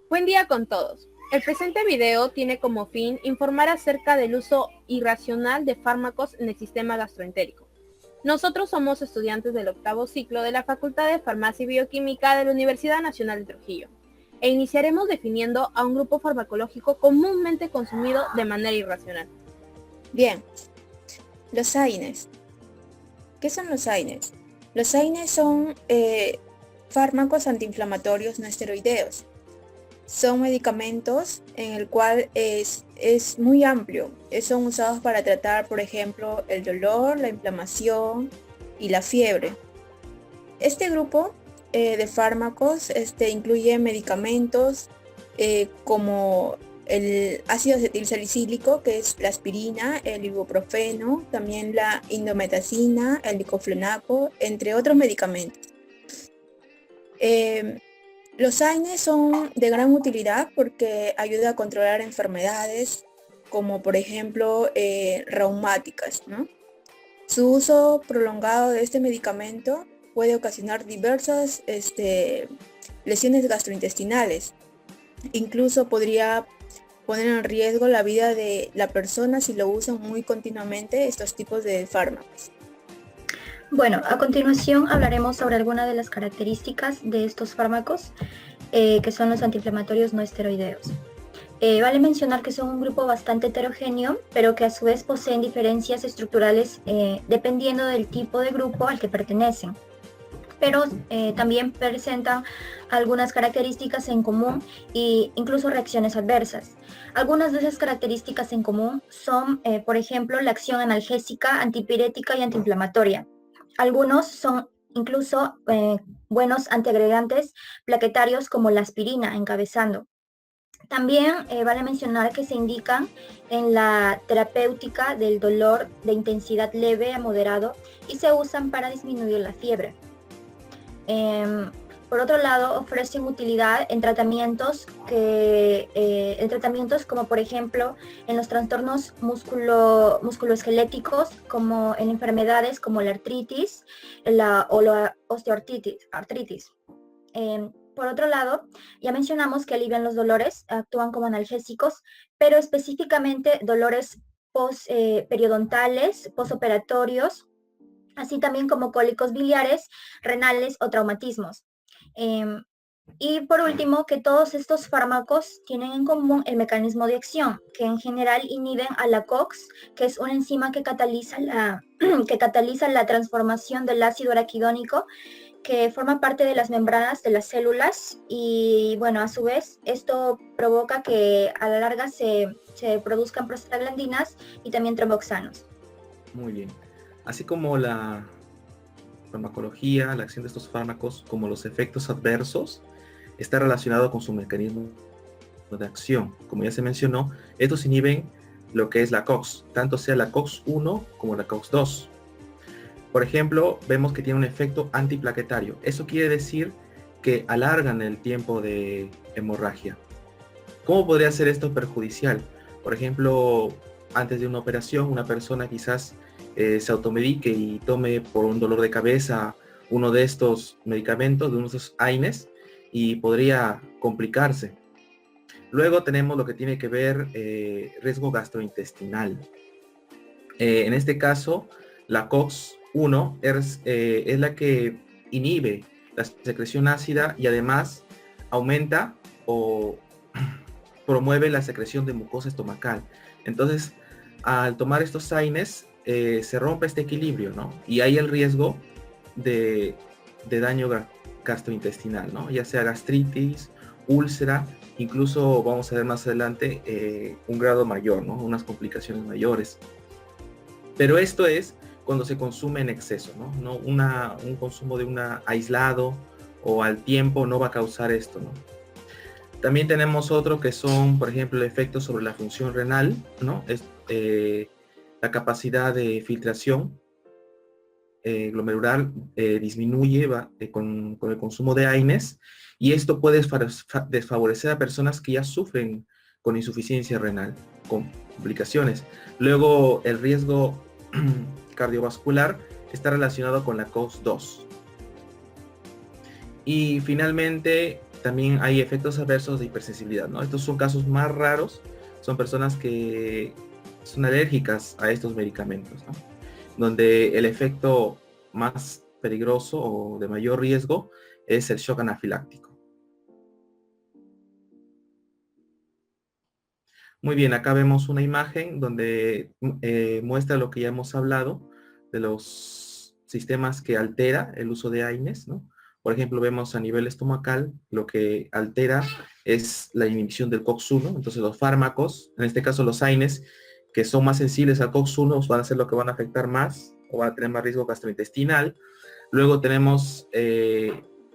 Buen día con todos. El presente video tiene como fin informar acerca del uso irracional de fármacos en el sistema gastroentérico. Nosotros somos estudiantes del octavo ciclo de la Facultad de Farmacia y Bioquímica de la Universidad Nacional de Trujillo, e iniciaremos definiendo a un grupo farmacológico comúnmente consumido de manera irracional. Bien, los AINES. ¿Qué son los AINES? Los AINES son fármacos antiinflamatorios no esteroideos. Son medicamentos en el cual es muy amplio. Son usados para tratar, por ejemplo, el dolor, la inflamación y la fiebre. Este grupo de fármacos incluye medicamentos como el ácido acetilsalicílico, que es la aspirina, el ibuprofeno, también la indometacina, el diclofenaco, entre otros medicamentos. Los AINES son de gran utilidad porque ayuda a controlar enfermedades como por ejemplo reumáticas, ¿no? Su uso prolongado de este medicamento puede ocasionar diversas lesiones gastrointestinales. Incluso podría poner en riesgo la vida de la persona si lo usan muy continuamente estos tipos de fármacos. Bueno, a continuación hablaremos sobre algunas de las características de estos fármacos, que son los antiinflamatorios no esteroideos. Vale mencionar que son un grupo bastante heterogéneo, pero que a su vez poseen diferencias estructurales dependiendo del tipo de grupo al que pertenecen. Pero también presentan algunas características en común e incluso reacciones adversas. Algunas de esas características en común son, por ejemplo, la acción analgésica, antipirética y antiinflamatoria. Algunos son incluso buenos antiagregantes plaquetarios como la aspirina, encabezando. También vale mencionar que se indican en la terapéutica del dolor de intensidad leve a moderado y se usan para disminuir la fiebre. Por otro lado, ofrecen utilidad en tratamientos como por ejemplo en los trastornos musculoesqueléticos, como en enfermedades como la artritis o la osteoartritis. Por otro lado, ya mencionamos que alivian los dolores, actúan como analgésicos, pero específicamente dolores periodontales, postoperatorios, así también como cólicos biliares, renales o traumatismos. Y por último, que todos estos fármacos tienen en común el mecanismo de acción, que en general inhiben a la COX, que es una enzima que cataliza la transformación del ácido araquidónico, que forma parte de las membranas de las células, y bueno, a su vez esto provoca que a la larga se produzcan prostaglandinas y también tromboxanos. Muy bien. Así como la farmacología, la acción de estos fármacos, como los efectos adversos, está relacionado con su mecanismo de acción. Como ya se mencionó, estos inhiben lo que es la COX, tanto sea la COX-1 como la COX-2. Por ejemplo, vemos que tiene un efecto antiplaquetario. Eso quiere decir que alargan el tiempo de hemorragia. ¿Cómo podría ser esto perjudicial? Por ejemplo, antes de una operación, una persona quizás se automedique y tome por un dolor de cabeza uno de estos medicamentos, de uno de estos AINES, y podría complicarse. Luego tenemos lo que tiene que ver riesgo gastrointestinal. En este caso, la COX-1 es la que inhibe la secreción ácida y además aumenta o promueve la secreción de mucosa estomacal. Entonces, al tomar estos AINES, se rompe este equilibrio, ¿no? Y hay el riesgo de daño gastrointestinal, ¿no? Ya sea gastritis, úlcera, incluso vamos a ver más adelante un grado mayor, ¿no? Unas complicaciones mayores. Pero esto es cuando se consume en exceso, ¿no? Un consumo de una aislado o al tiempo no va a causar esto, ¿no? También tenemos otro que son, por ejemplo, el efecto sobre la función renal, ¿no? Es la capacidad de filtración glomerular disminuye con el consumo de AINES, y esto puede desfavorecer a personas que ya sufren con insuficiencia renal, con complicaciones. Luego, el riesgo cardiovascular está relacionado con la COX-2. Y finalmente también hay efectos adversos de hipersensibilidad, ¿no? Estos son casos más raros, son personas que son alérgicas a estos medicamentos, ¿no? Donde el efecto más peligroso o de mayor riesgo es el shock anafiláctico. Muy bien, acá vemos una imagen donde muestra lo que ya hemos hablado de los sistemas que altera el uso de AINES, ¿no? Por ejemplo, vemos a nivel estomacal lo que altera es la inhibición del COX-1. Entonces los fármacos, en este caso los AINES, que son más sensibles al COX-1, van a ser lo que van a afectar más o van a tener más riesgo gastrointestinal. Luego tenemos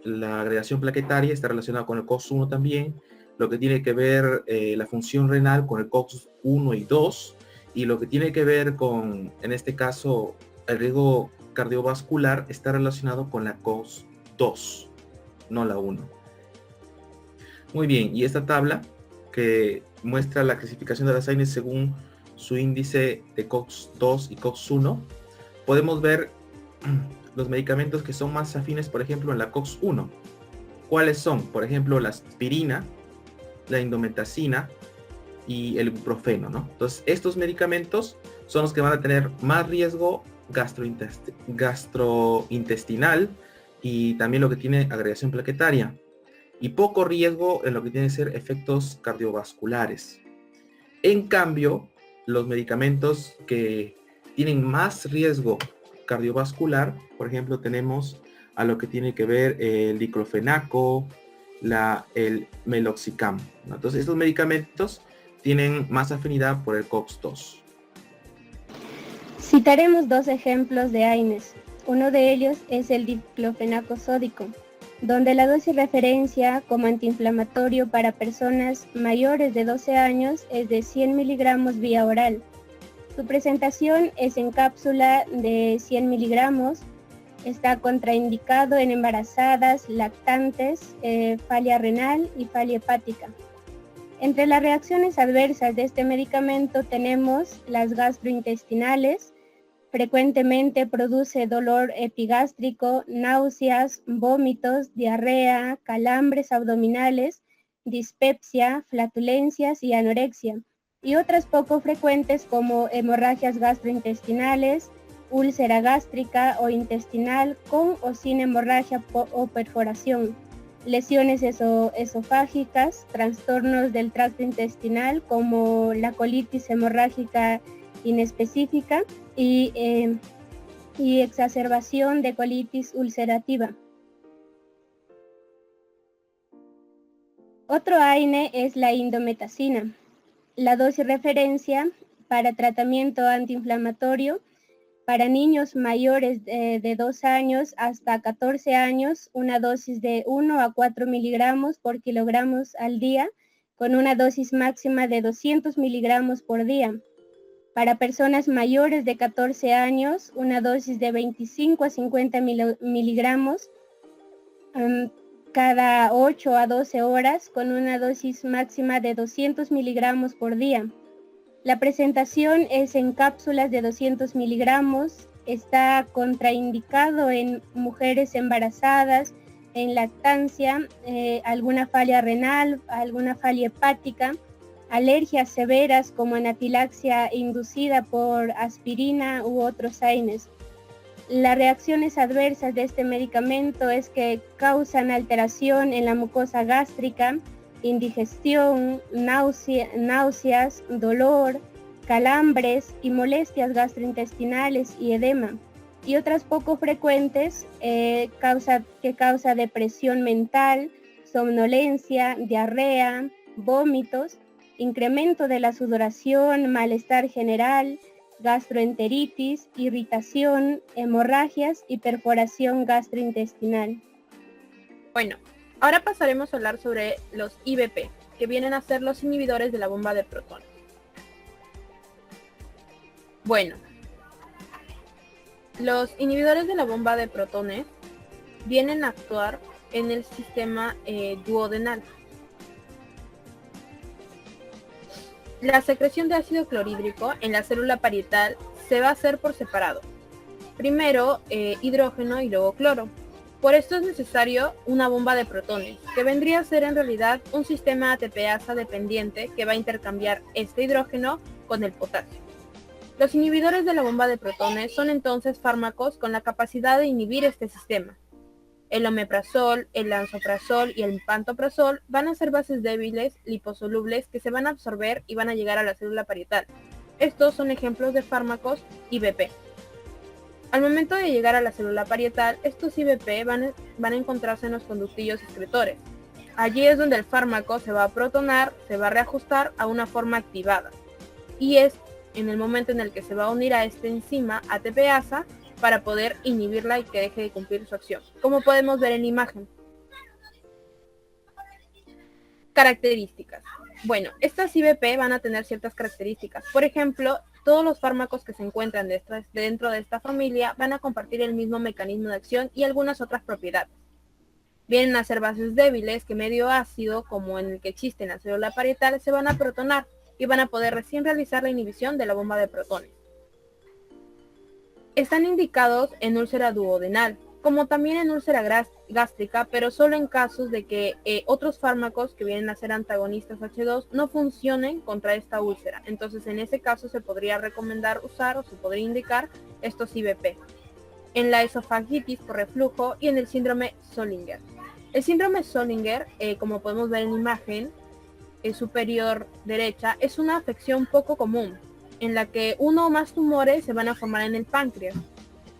la agregación plaquetaria, está relacionada con el COX-1 también, lo que tiene que ver la función renal con el COX-1 y 2, y lo que tiene que ver con, en este caso, el riesgo cardiovascular está relacionado con la COX-2, no la 1. Muy bien, y esta tabla que muestra la clasificación de las AINES según su índice de COX-2 y COX-1, podemos ver los medicamentos que son más afines, por ejemplo, en la COX-1. ¿Cuáles son? Por ejemplo, la aspirina, la indometacina y el ibuprofeno, ¿no? Entonces, estos medicamentos son los que van a tener más riesgo gastrointestinal y también lo que tiene agregación plaquetaria, y poco riesgo en lo que tiene que ser efectos cardiovasculares. En cambio, los medicamentos que tienen más riesgo cardiovascular, por ejemplo, tenemos a lo que tiene que ver el diclofenaco, el meloxicam, ¿no? Entonces, estos medicamentos tienen más afinidad por el COX-2. Citaremos dos ejemplos de AINES. Uno de ellos es el diclofenaco sódico, donde la dosis referencia como antiinflamatorio para personas mayores de 12 años es de 100 miligramos vía oral. Su presentación es en cápsula de 100 miligramos. Está contraindicado en embarazadas, lactantes, falia renal y falia hepática. Entre las reacciones adversas de este medicamento tenemos las gastrointestinales. Frecuentemente produce dolor epigástrico, náuseas, vómitos, diarrea, calambres abdominales, dispepsia, flatulencias y anorexia. Y otras poco frecuentes como hemorragias gastrointestinales, úlcera gástrica o intestinal con o sin hemorragia o perforación, lesiones esofágicas, trastornos del tracto intestinal como la colitis hemorrágica inespecífica y exacerbación de colitis ulcerativa. Otro AINE es la indometacina. La dosis referencia para tratamiento antiinflamatorio para niños mayores de 2 años hasta 14 años, una dosis de 1 a 4 miligramos por kilogramos al día, con una dosis máxima de 200 miligramos por día. Para personas mayores de 14 años, una dosis de 25 a 50 miligramos cada 8 a 12 horas, con una dosis máxima de 200 miligramos por día. La presentación es en cápsulas de 200 miligramos, está contraindicado en mujeres embarazadas, en lactancia, alguna falla renal, alguna falla hepática, alergias severas como anafilaxia inducida por aspirina u otros AINES. Las reacciones adversas de este medicamento es que causan alteración en la mucosa gástrica, indigestión, náuseas, dolor, calambres y molestias gastrointestinales y edema. Y otras poco frecuentes que causa depresión mental, somnolencia, diarrea, vómitos, incremento de la sudoración, malestar general, gastroenteritis, irritación, hemorragias y perforación gastrointestinal. Bueno, ahora pasaremos a hablar sobre los IBP, que vienen a ser los inhibidores de la bomba de protones. Bueno, los inhibidores de la bomba de protones vienen a actuar en el sistema duodenal. La secreción de ácido clorhídrico en la célula parietal se va a hacer por separado. Primero hidrógeno y luego cloro. Por esto es necesario una bomba de protones, que vendría a ser en realidad un sistema ATPasa dependiente que va a intercambiar este hidrógeno con el potasio. Los inhibidores de la bomba de protones son entonces fármacos con la capacidad de inhibir este sistema. El omeprazol, el lansoprazol y el pantoprazol van a ser bases débiles, liposolubles, que se van a absorber y van a llegar a la célula parietal. Estos son ejemplos de fármacos IBP. Al momento de llegar a la célula parietal, estos IBP van a encontrarse en los conductillos excretores. Allí es donde el fármaco se va a protonar, se va a reajustar a una forma activada. Y es en el momento en el que se va a unir a esta enzima ATPasa para poder inhibirla y que deje de cumplir su acción, como podemos ver en la imagen. Características. Bueno, estas IBP van a tener ciertas características. Por ejemplo, todos los fármacos que se encuentran dentro de esta familia van a compartir el mismo mecanismo de acción y algunas otras propiedades. Vienen a ser bases débiles que medio ácido, como en el que existe en la célula parietal, se van a protonar y van a poder recién realizar la inhibición de la bomba de protones. Están indicados en úlcera duodenal, como también en úlcera gástrica, pero solo en casos de que otros fármacos que vienen a ser antagonistas H2 no funcionen contra esta úlcera. Entonces en ese caso se podría recomendar usar o se podría indicar estos IBP. En la esofagitis por reflujo y en el síndrome Zollinger. El síndrome Zollinger, como podemos ver en la imagen superior derecha, es una afección poco común, en la que uno o más tumores se van a formar en el páncreas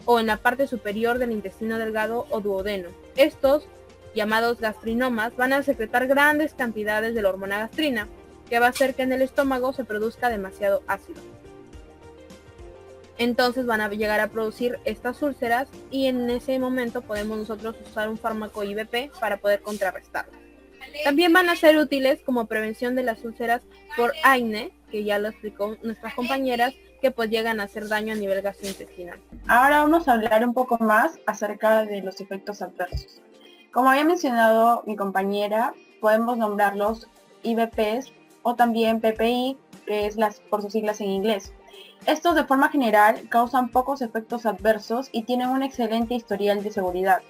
o en la parte superior del intestino delgado o duodeno. Estos, llamados gastrinomas, van a secretar grandes cantidades de la hormona gastrina, que va a hacer que en el estómago se produzca demasiado ácido. Entonces van a llegar a producir estas úlceras y en ese momento podemos nosotros usar un fármaco IBP para poder contrarrestarlo. También van a ser útiles como prevención de las úlceras por acné, que ya lo explicó nuestras compañeras, que pues llegan a hacer daño a nivel gastrointestinal. Ahora vamos a hablar un poco más acerca de los efectos adversos. Como había mencionado mi compañera, podemos nombrarlos IBPs o también PPI, que es por sus siglas en inglés. Estos de forma general causan pocos efectos adversos y tienen un excelente historial de seguridad.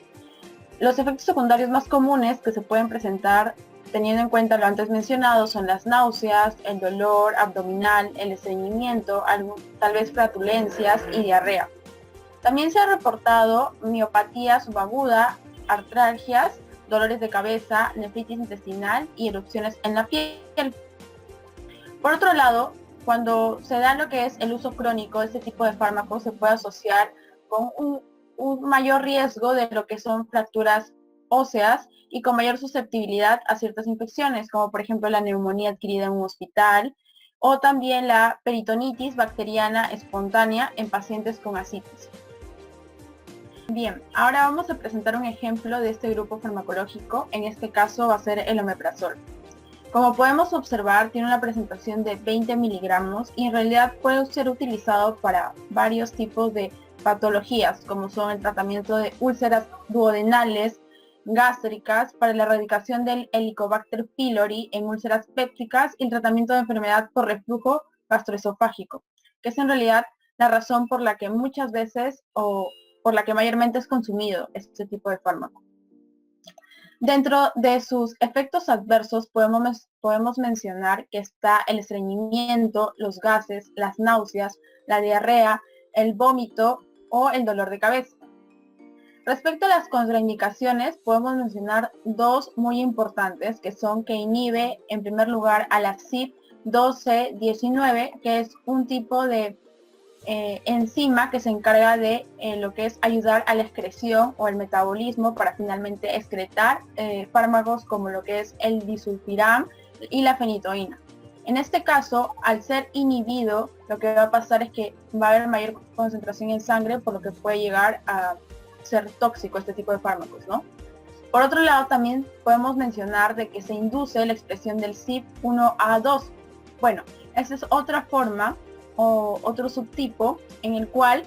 Los efectos secundarios más comunes que se pueden presentar teniendo en cuenta lo antes mencionado son las náuseas, el dolor abdominal, el estreñimiento, tal vez flatulencias y diarrea. También se ha reportado miopatía subaguda, artralgias, dolores de cabeza, nefritis intestinal y erupciones en la piel. Por otro lado, cuando se da lo que es el uso crónico de este tipo de fármacos, se puede asociar con un mayor riesgo de lo que son fracturas óseas y con mayor susceptibilidad a ciertas infecciones, como por ejemplo la neumonía adquirida en un hospital o también la peritonitis bacteriana espontánea en pacientes con ascitis. Bien, ahora vamos a presentar un ejemplo de este grupo farmacológico, en este caso va a ser el omeprazol. Como podemos observar, tiene una presentación de 20 miligramos y en realidad puede ser utilizado para varios tipos de patologías, como son el tratamiento de úlceras duodenales, gástricas, para la erradicación del Helicobacter pylori en úlceras pépticas y el tratamiento de enfermedad por reflujo gastroesofágico, que es en realidad la razón por la que muchas veces o por la que mayormente es consumido este tipo de fármaco. Dentro de sus efectos adversos podemos mencionar que está el estreñimiento, los gases, las náuseas, la diarrea, el vómito o el dolor de cabeza. Respecto a las contraindicaciones, podemos mencionar dos muy importantes, que son que inhibe en primer lugar a la CYP12C19, que es un tipo de enzima que se encarga de lo que es ayudar a la excreción o el metabolismo para finalmente excretar fármacos como lo que es el disulfiram y la fenitoína. En este caso, al ser inhibido, lo que va a pasar es que va a haber mayor concentración en sangre, por lo que puede llegar a ser tóxico este tipo de fármacos, ¿no? Por otro lado, también podemos mencionar de que se induce la expresión del CYP1A2. Bueno, esa es otra forma o otro subtipo en el cual,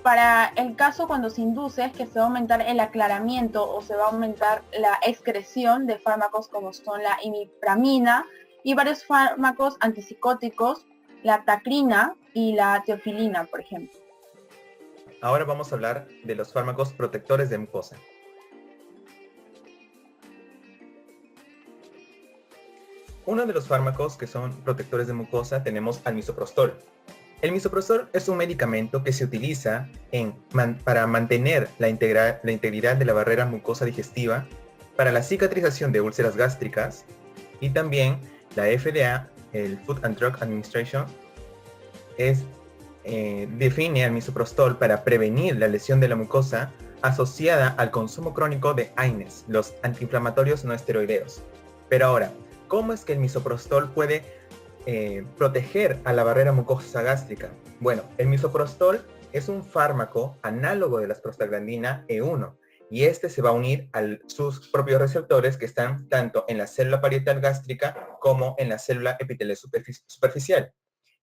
para el caso cuando se induce, es que se va a aumentar el aclaramiento o se va a aumentar la excreción de fármacos como son la imipramina y varios fármacos antipsicóticos, la tacrina y la teofilina, por ejemplo. Ahora vamos a hablar de los fármacos protectores de mucosa. uno de los fármacos que son protectores de mucosa tenemos al misoprostol. El misoprostol es un medicamento que se utiliza para mantener la integridad de la barrera mucosa digestiva, para la cicatrización de úlceras gástricas, y también la FDA, el Food and Drug Administration, define al misoprostol para prevenir la lesión de la mucosa asociada al consumo crónico de AINES, los antiinflamatorios no esteroideos. Pero ahora, ¿cómo es que el misoprostol puede proteger a la barrera mucosa gástrica? Bueno, el misoprostol es un fármaco análogo de la prostaglandina E1, y este se va a unir a sus propios receptores que están tanto en la célula parietal gástrica como en la célula epitelio superficial.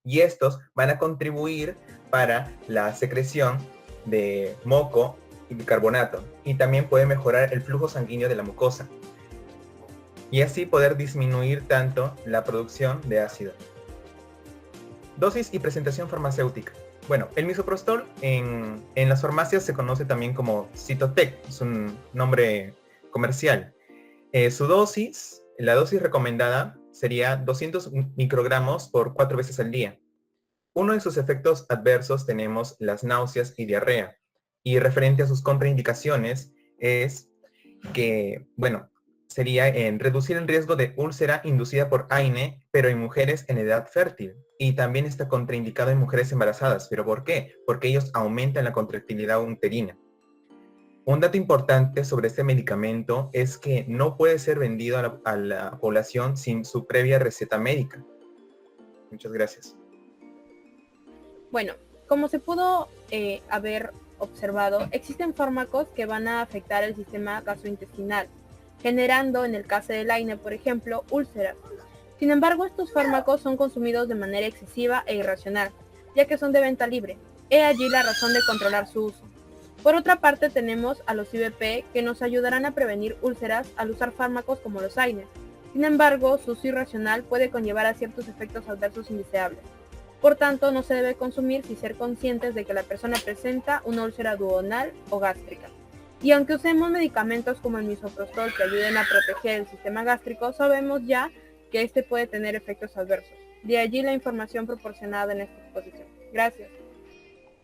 Y estos van a contribuir para la secreción de moco y bicarbonato, y también puede mejorar el flujo sanguíneo de la mucosa, y así poder disminuir tanto la producción de ácido. Dosis y presentación farmacéutica. Bueno, el misoprostol en las farmacias se conoce también como Cytotec, es un nombre comercial. Su dosis, la dosis recomendada sería 200 microgramos por 4 veces al día. Uno de sus efectos adversos tenemos las náuseas y diarrea. Y referente a sus contraindicaciones es que, bueno, sería en reducir el riesgo de úlcera inducida por AINE, pero en mujeres en edad fértil. Y también está contraindicado en mujeres embarazadas. ¿Pero por qué? Porque ellos aumentan la contractilidad uterina. Un dato importante sobre este medicamento es que no puede ser vendido a la población sin su previa receta médica. Muchas gracias. Bueno, como se pudo haber observado, existen fármacos que van a afectar el sistema gastrointestinal, generando, en el caso del AINE, por ejemplo, úlceras. Sin embargo, estos fármacos son consumidos de manera excesiva e irracional, ya que son de venta libre. He allí la razón de controlar su uso. Por otra parte, tenemos a los IVP que nos ayudarán a prevenir úlceras al usar fármacos como los AINES. Sin embargo, su uso irracional puede conllevar a ciertos efectos adversos indeseables. Por tanto, no se debe consumir sin ser conscientes de que la persona presenta una úlcera duodenal o gástrica. Y aunque usemos medicamentos como el misoprostol que ayuden a proteger el sistema gástrico, sabemos ya que este puede tener efectos adversos. De allí la información proporcionada en esta exposición. Gracias.